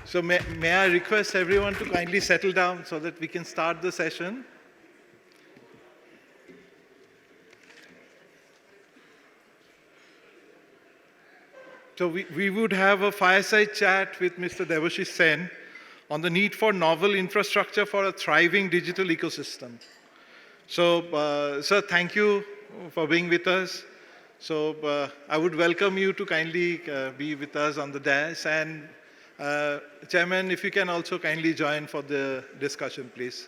So may I request everyone to kindly settle down so that we can start the session. So we would have a fireside chat with Mr. Debashish Sen on the need for novel infrastructure for a thriving digital ecosystem. So, sir, thank you for being with us. So I would welcome you to kindly be with us on the dais. And Chairman, if you can also kindly join for the discussion, please.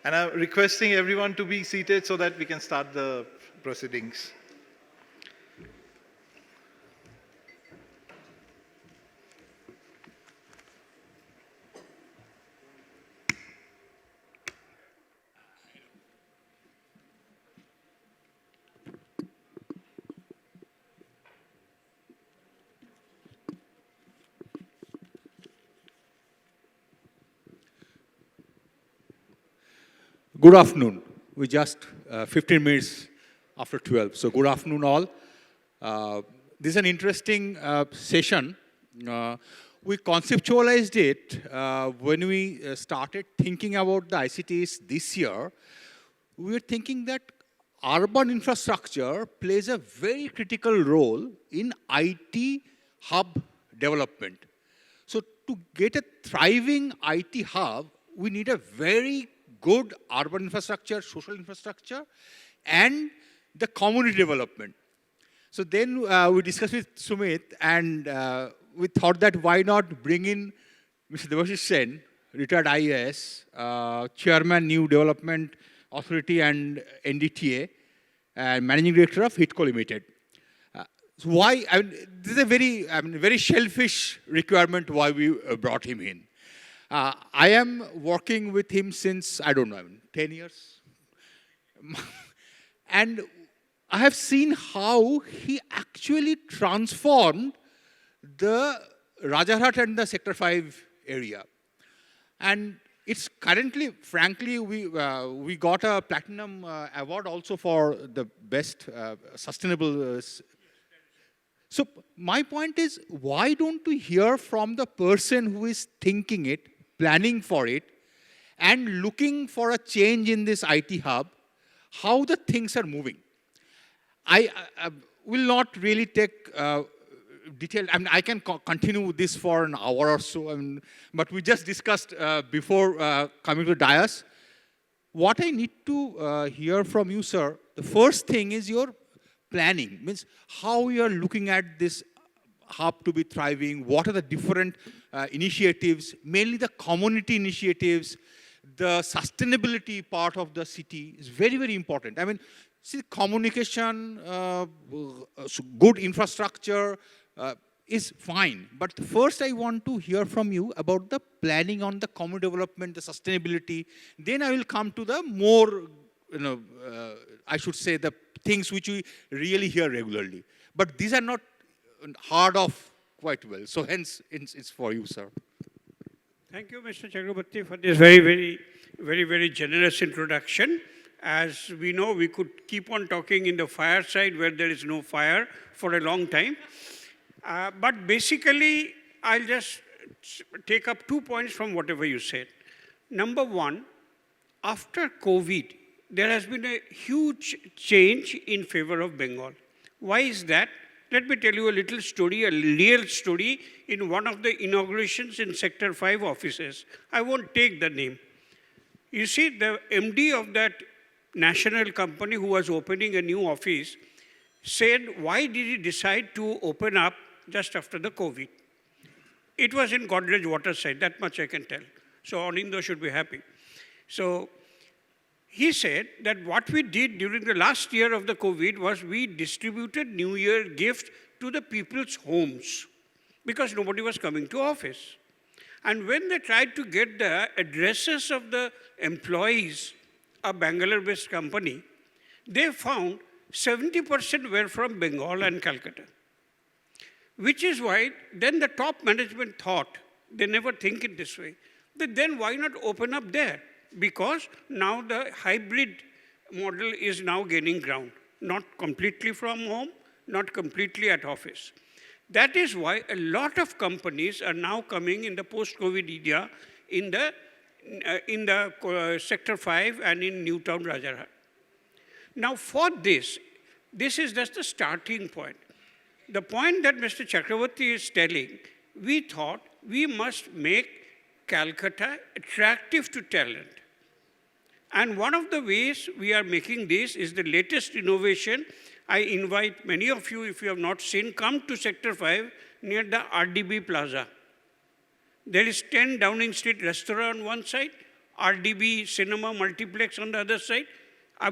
And I'm requesting everyone to be seated so that we can start the proceedings. Good afternoon. We just 15 minutes after 12. So good afternoon all. This is an interesting session. We conceptualized it when we started thinking about the ICTs this year. We were thinking that urban infrastructure plays a very critical role in IT hub development. So to get a thriving IT hub, we need a very good urban infrastructure, social infrastructure, and the community development. So then we discussed with Sumit, and we thought that why not bring in Mr. Debashish Sen, retired IAS, Chairman, New Development Authority and NDTA, and Managing Director of HITCO Limited. So why? This is a very shellfish requirement why we brought him in. I am working with him since, 10 years. And I have seen how he actually transformed the Rajarhat and the Sector 5 area. And it's currently, frankly, we got a platinum award also for the best sustainable. So my point is, why don't we hear from the person who is thinking it, planning for it, and looking for a change in this IT hub, how the things are moving? I will not really take detailed, I can continue this for an hour or so, but we just discussed before coming to dais. What I need to hear from you, sir, the first thing is your planning, means how you are looking at this hub to be thriving, what are the different initiatives, mainly the community initiatives, the sustainability part of the city is very, very important. See, communication, good infrastructure is fine. But first I want to hear from you about the planning on the community development, the sustainability. Then I will come to the more, I should say, the things which we really hear regularly. But these are not hard off quite well. So hence, it's for you, sir. Thank you, Mr. Chakrabarti, for this very generous introduction. As we know, we could keep on talking in the fireside where there is no fire for a long time. But basically, I'll just take up 2 points from whatever you said. Number one, after COVID, there has been a huge change in favor of Bengal. Why is that? Let me tell you a little story, a real story in one of the inaugurations in Sector 5 offices. I won't take the name. You see, the MD of that national company who was opening a new office said, why did he decide to open up just after the COVID? It was in Godrej Waterside, that much I can tell. So Anindo should be happy. So he said that what we did during the last year of the COVID was we distributed New Year gift to the people's homes because nobody was coming to office. And when they tried to get the addresses of the employees, a Bangalore-based company, they found 70% were from Bengal and Calcutta. Which is why then the top management thought, they never think it this way, that then why not open up there? Because now the hybrid model is now gaining ground. Not completely from home, not completely at office. That is why a lot of companies are now coming in the post-COVID era in the Sector 5 and in Newtown Rajarhat. Now for this is just the starting point. The point that Mr. Chakravarti is telling, we thought we must make Calcutta attractive to talent. And one of the ways we are making this is the latest innovation. I invite many of you, if you have not seen, come to Sector 5 near the RDB Plaza. There is 10 Downing Street restaurant on one side, RDB Cinema Multiplex on the other side.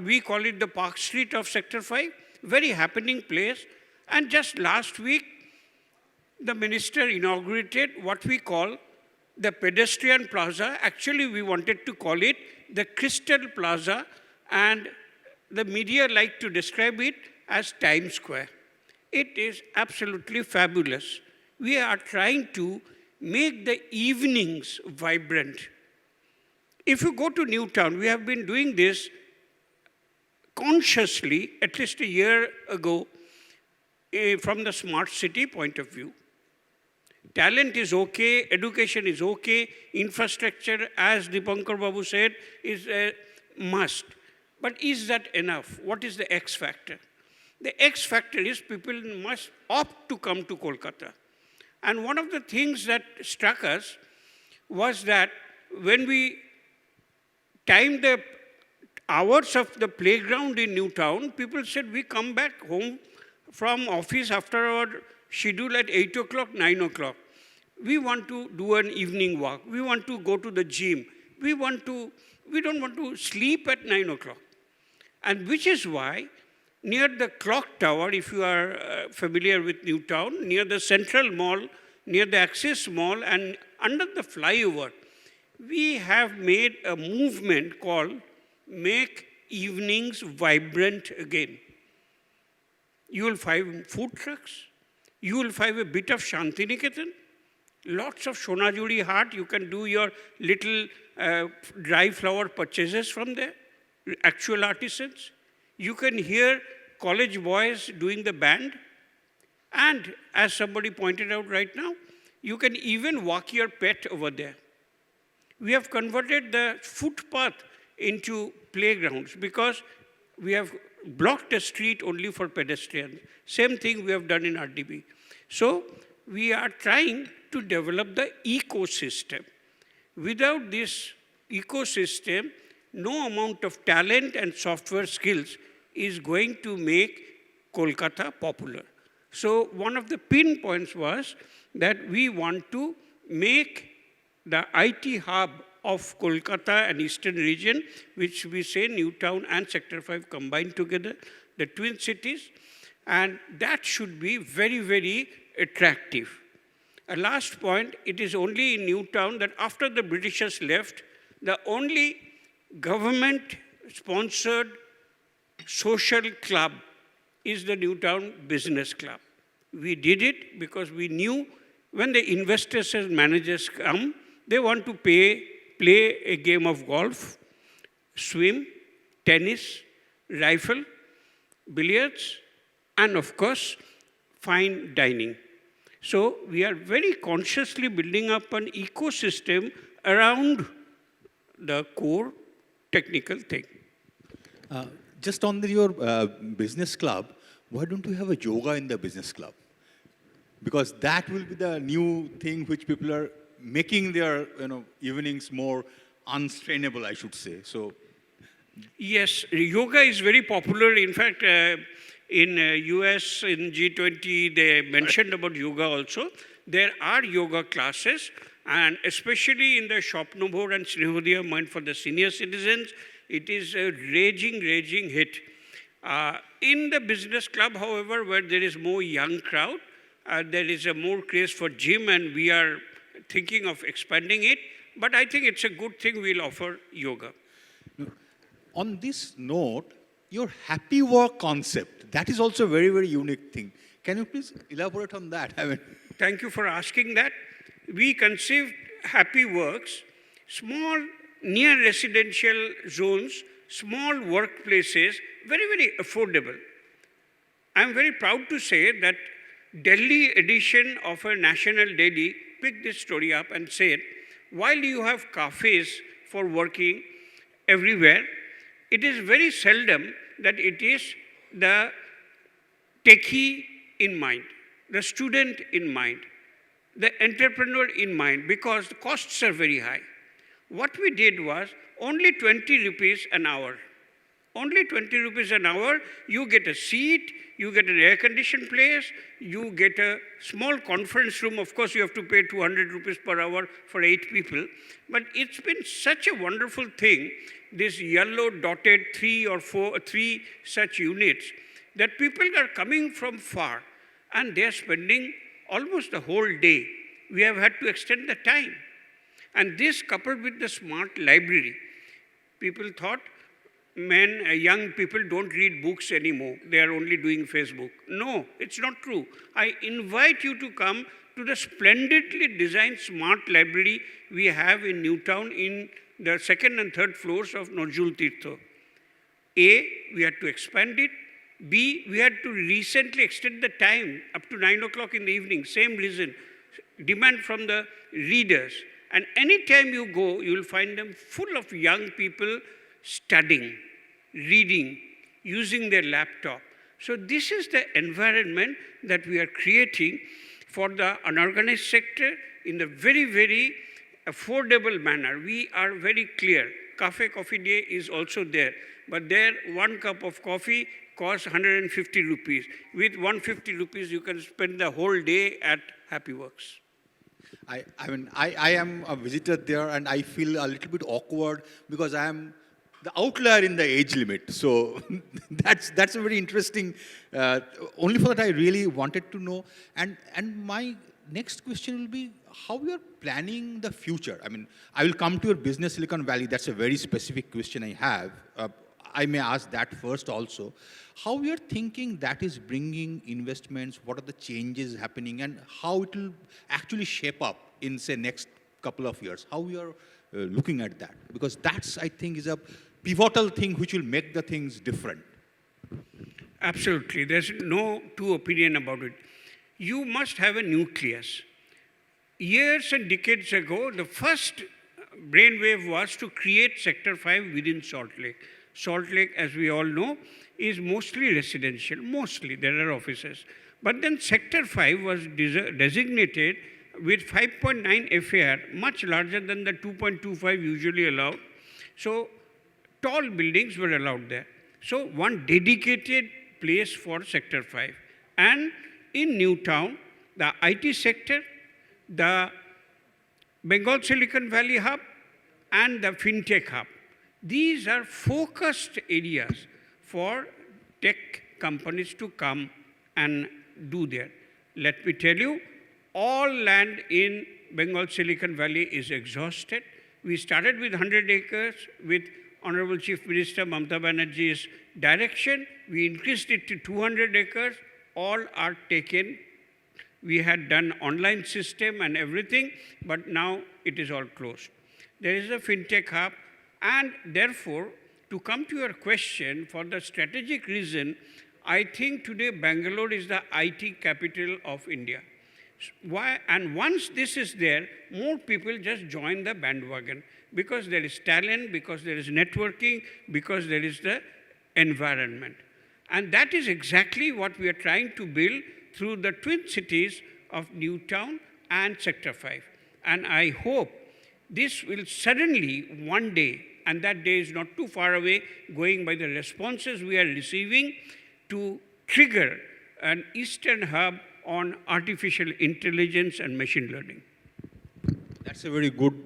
We call it the Park Street of Sector 5, very happening place. And just last week, the minister inaugurated what we call the pedestrian plaza. Actually, we wanted to call it the Crystal Plaza, and the media like to describe it as Times Square. It is absolutely fabulous. We are trying to make the evenings vibrant. If you go to Newtown, we have been doing this consciously, at least a year ago, from the smart city point of view. Talent is okay, education is okay, infrastructure, as Dipankar Babu said, is a must. But is that enough? What is the X factor? The X factor is people must opt to come to Kolkata. And one of the things that struck us was that when we timed the hours of the playground in Newtown, people said, we come back home from office after our schedule at 8 o'clock, 9 o'clock. We want to do an evening walk. We want to go to the gym. We don't want to sleep at 9 o'clock. And which is why near the clock tower, if you are familiar with Newtown, near the Central Mall, near the Axis Mall, and under the flyover, we have made a movement called Make Evenings Vibrant Again. You will find food trucks. You will find a bit of Shantiniketan. Lots of Shonajuri Haat. You can do your little dry flower purchases from there. Actual artisans. You can hear college boys doing the band. And as somebody pointed out right now, you can even walk your pet over there. We have converted the footpath into playgrounds because we have blocked a street only for pedestrians. Same thing we have done in RDB. So we are trying to develop the ecosystem. Without this ecosystem, no amount of talent and software skills is going to make Kolkata popular. So one of the pinpoints was that we want to make the IT hub of Kolkata and Eastern region, which we say Newtown and Sector 5 combined together, the twin cities, and that should be very, very attractive. A last point, it is only in Newtown that after the Britishers left, the only government-sponsored social club is the Newtown Business Club. We did it because we knew when the investors and managers come, they want to play a game of golf, swim, tennis, rifle, billiards, and of course, fine dining. So we are very consciously building up an ecosystem around the core technical thing. Just on your business club, why don't you have a yoga in the business club? Because that will be the new thing which people are making their evenings more unstrainable, I should say. So, yes, yoga is very popular. In fact, in US, in G20, they mentioned about yoga also. There are yoga classes, and especially in the Shopnobhor and Snehodaya Mind for the senior citizens, it is a raging hit. In the business club, however, where there is more young crowd, there is a more craze for gym, and we are thinking of expanding it. But I think it's a good thing we'll offer yoga. On this note, your happy work concept, that is also a very, very unique thing. Can you please elaborate on that? Thank you for asking that. We conceived Happy Works, small near residential zones, small workplaces, very, very affordable. I'm very proud to say that Delhi edition of a national daily picked this story up and said, while you have cafes for working everywhere, it is very seldom that it is the techie in mind, the student in mind, the entrepreneur in mind, because the costs are very high. What we did was only 20 rupees an hour. Only 20 rupees an hour, you get a seat, you get an air-conditioned place, you get a small conference room. Of course, you have to pay 200 rupees per hour for 8 people. But it's been such a wonderful thing, this yellow dotted 3 or 4, 3 such units, that people are coming from far and they're spending almost the whole day. We have had to extend the time. And this coupled with the smart library, people thought, young people don't read books anymore. They are only doing Facebook. No, it's not true. I invite you to come to the splendidly designed smart library we have in Newtown in the second and third floors of Norjul Tirtho. A, we had to expand it. B, we had to recently extend the time up to 9 o'clock in the evening. Same reason. Demand from the readers. And anytime you go, you will find them full of young people studying, reading, using their laptop. So this is the environment that we are creating for the unorganized sector in a very, very affordable manner. We are very clear. Cafe Coffee Day is also there. But there, 1 cup of coffee costs 150 rupees. With 150 rupees, you can spend the whole day at Happy Works. I am a visitor there and I feel a little bit awkward because I am the outlier in the age limit. So that's a very interesting, only for that I really wanted to know. And my next question will be how you are planning the future. I mean, I will come to your business Silicon Valley. That's a very specific question I have. I may ask that first also. How you are thinking that is bringing investments, what are the changes happening, and how it will actually shape up in, say, next couple of years? How you are looking at that? Because that's, I think, is a pivotal thing which will make the things different. Absolutely. There's no two opinion about it. You must have a nucleus. Years and decades ago, the first brainwave was to create Sector 5 within Salt Lake. Salt Lake, as we all know, is mostly residential. Mostly, there are offices. But then Sector 5 was designated with 5.9 FAR, much larger than the 2.25 usually allowed. So tall buildings were allowed there. So one dedicated place for Sector 5. And in Newtown, the IT sector, the Bengal Silicon Valley hub, and the FinTech hub. These are focused areas for tech companies to come and do there. Let me tell you, all land in Bengal Silicon Valley is exhausted. We started with 100 acres with Honorable Chief Minister Mamata Banerjee's direction. We increased it to 200 acres. All are taken. We had done online system and everything, but now it is all closed. There is a FinTech hub, and therefore, to come to your question, for the strategic reason, I think today Bangalore is the IT capital of India. Why? And once this is there, more people just join the bandwagon because there is talent, because there is networking, because there is the environment. And that is exactly what we are trying to build through the twin cities of Newtown and Sector 5. And I hope this will suddenly one day, and that day is not too far away, going by the responses we are receiving, to trigger an Eastern hub on artificial intelligence and machine learning. That's a very good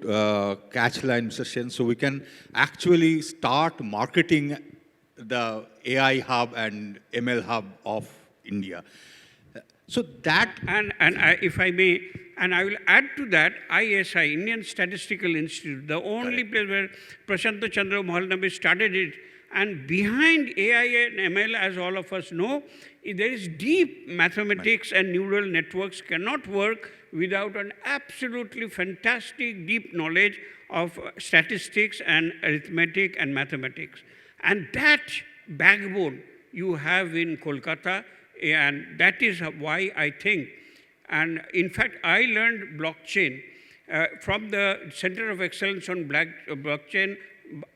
catch line, Mr. Sen. So we can actually start marketing the AI hub and ML hub of India. So that... If I may, and I will add to that, ISI, Indian Statistical Institute, the only place where Prashanta Chandra Mahalnabi started it. And behind AI and ML, as all of us know, there is deep mathematics and neural networks cannot work without an absolutely fantastic deep knowledge of statistics and arithmetic and mathematics. And that backbone you have in Kolkata, And that is why I think, and in fact, I learned blockchain from the Center of Excellence on Blockchain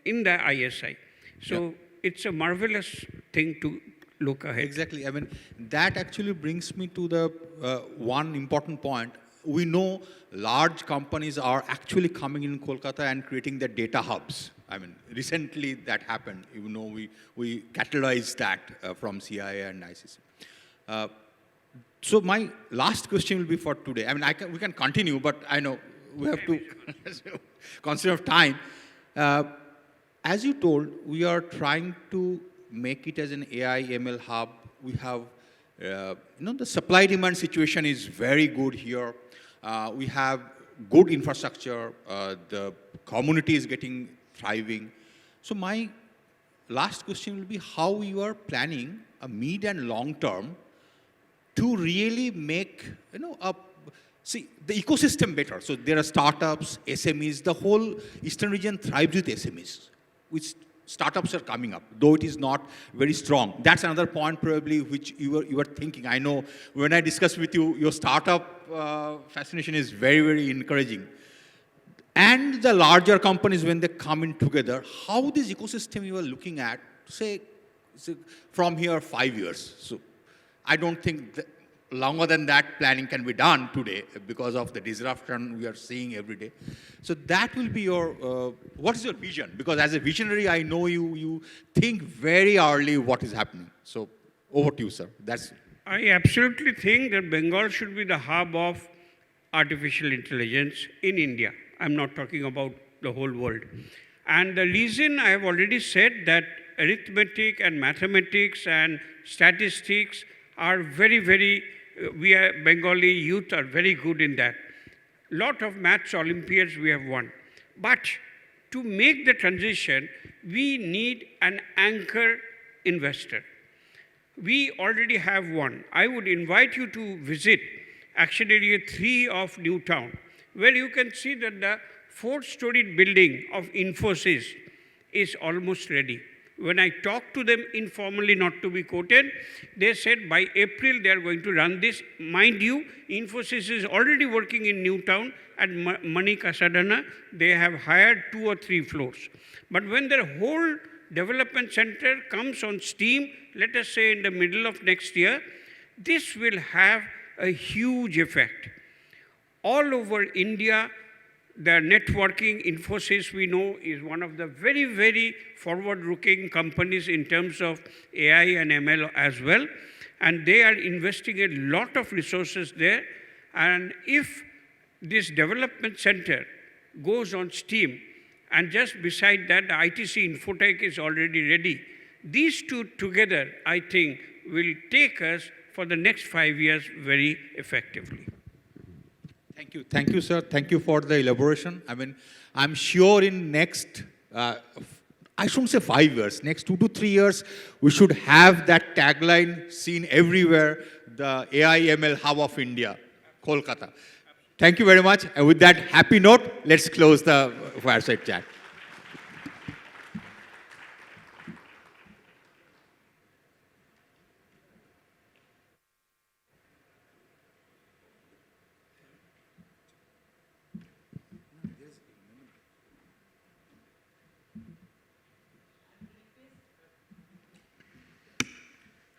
in the ISI. So it's a marvelous thing to look ahead. Exactly. I mean, that actually brings me to the one important point. We know large companies are actually coming in Kolkata and creating their data hubs. I mean, recently that happened. You know, we catalyzed that from CIA and ICC. So my last question will be for today. I mean, we can continue, but I know we have to consider time. As you told, we are trying to make it as an AI ML hub. We have, the supply demand situation is very good here. We have good infrastructure. The community is getting thriving. So my last question will be how you are planning a mid and long term to really make, see, the ecosystem better. So there are startups, SMEs, the whole Eastern region thrives with SMEs, which startups are coming up, though it is not very strong. That's another point probably which you were thinking. I know when I discussed with you, your startup fascination is very, very encouraging. And the larger companies, when they come in together, how this ecosystem you are looking at, say from here 5 years. So I don't think that longer than that planning can be done today because of the disruption we are seeing every day. So that will be your, what is your vision? Because as a visionary, I know you think very early what is happening. So over to you, sir. I absolutely think that Bengal should be the hub of artificial intelligence in India. I'm not talking about the whole world. And the reason I have already said that arithmetic and mathematics and statistics are very, Bengali youth are very good in that. Lot of maths Olympiads we have won. But to make the transition, we need an anchor investor. We already have one. I would invite you to visit actually Area 3 of Newtown, where you can see that the 4-storied building of Infosys is almost ready. When I talked to them informally, not to be quoted, they said by April they are going to run this. Mind you, Infosys is already working in Newtown at Mani Kasadana. They have hired 2 or 3 floors. But when their whole development center comes on stream, let us say in the middle of next year, this will have a huge effect. All over India, the networking, Infosys, we know, is one of the very forward-looking companies in terms of AI and ML as well. And they are investing a lot of resources there. And if this development center goes on steam, and just beside that, the ITC Infotech is already ready, these two together, I think, will take us for the next 5 years very effectively. Thank you, sir. Thank you for the elaboration. I mean, I'm sure in next, I shouldn't say 5 years, next 2 to 3 years, we should have that tagline seen everywhere, the AI ML hub of India, Kolkata. Thank you very much. And with that happy note, let's close the fireside chat.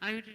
I would